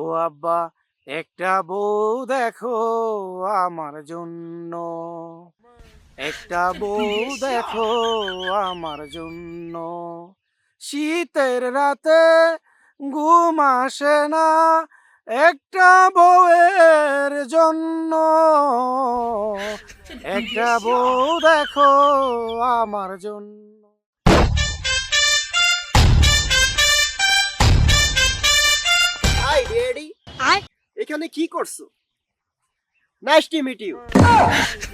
ও আব্বা, একটা বউ দেখো আমার জন্য, একটা বউ দেখো আমার জন্য। শীতের রাতে ঘুম আসে না একটা বউয়ের জন্য, একটা বউ দেখো আমার জন্য। হাই ড্যাডি, এখানে কি করছো? Nice to meet you.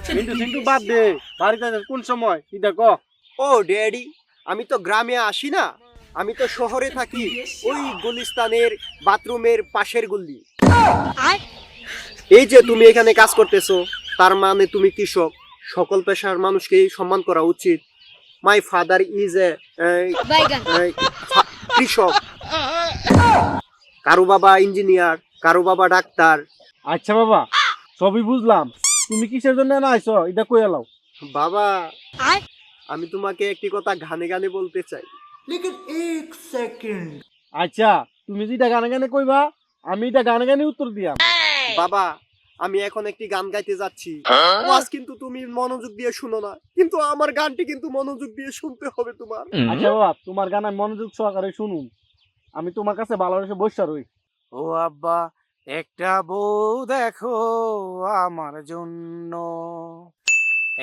কিন্তু কিন্তু বাদ দে, বাড়িতে যাস কোন সময় কি দেখো? ও ড্যাডি, আমি তো গ্রামে আসি না, আমি তো শহরে থাকি, ওই গুলিস্তানের বাথরুমের পাশের গল্লি। এই যে তুমি এখানে কাজ করতেছো, তার মানে তুমি কৃষক। সকল পেশার মানুষকে সম্মান করা উচিত। মাই ফাদার ইজ এ কৃষক। কারো বাবা ইঞ্জিনিয়ার, কারো বাবা ডাক্তার। আচ্ছা বাবা, সবই বুঝলাম। তুমি কিসের জন্য না আইছো এটা কই এলাও? বাবা, আমি তোমাকে একটি কথা গানে গানে বলতে চাই। আচ্ছা, তুমি যেটা গানে গানে কইবা আমি এটা গানে গানে উত্তর দিয়াম। বাবা, আমি এখন একটি গান গাইতে যাচ্ছি। ওয়াজ কিন্তু তুমি মনোযোগ দিয়ে শুনো না, কিন্তু আমার গানটি কিন্তু মনোযোগ দিয়ে শুনতে হবে তোমার। আচ্ছা বাবা, তোমার গান আমি মনোযোগ সহকারে শুনুন। আমি তোমার কাছে ভালোবেসে বসা রই। ও আব্বা, একটা বউ দেখো আমার জন্য,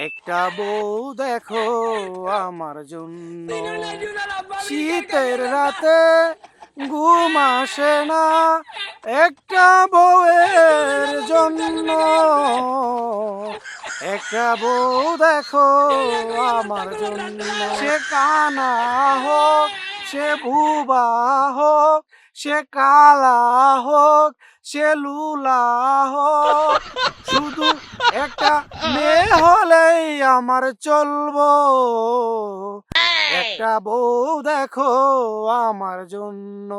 একটা বউ দেখো আমার জন্য। শীতের রাতে ঘুম আসে না একটা বউয়ের জন্য, একটা বউ দেখো আমার জন্য। সে কানা হোক, সে বুবা হোক, সে কালা হোক, সে লুলা হোক, শুধু একটা মেয়ে হলেই আমার চলবো। একটা বউ দেখো আমার জন্য।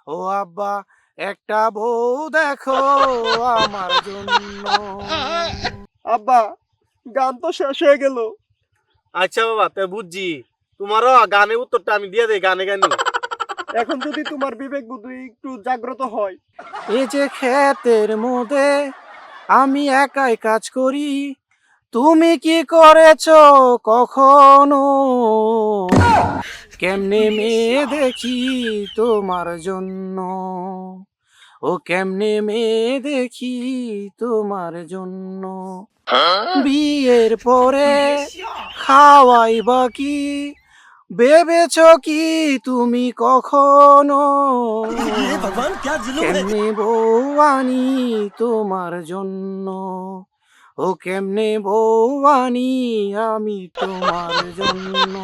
ও আব্বা, একটা বউ দেখো আমার জন্য। আব্বা, গান তো শেষ হয়ে গেল। আচ্ছা বাবা, তাই বুঝছি। তোমারও গানের উত্তরটা আমি দিয়ে দেই গানে গানে। এখন যদি তোমার বিবেক বুদ্ধি একটু জাগ্রত হয়। এই যে ক্ষেতের মধ্যে আমি একাই কাজ করি, তুমি কি করেছো কখনো? কেমনে মেয়ে দেখি তোমার জন্য, ও কেমনে মেয়ে দেখি তোমার জন্য। বিয়ের পরে খাওয়াই বাকি ভেবেছ কি তুমি কখনো? কেমনে বউ আনি তোমার জন্য, ও কেমনে বউ আনি আমি তোমার জন্য।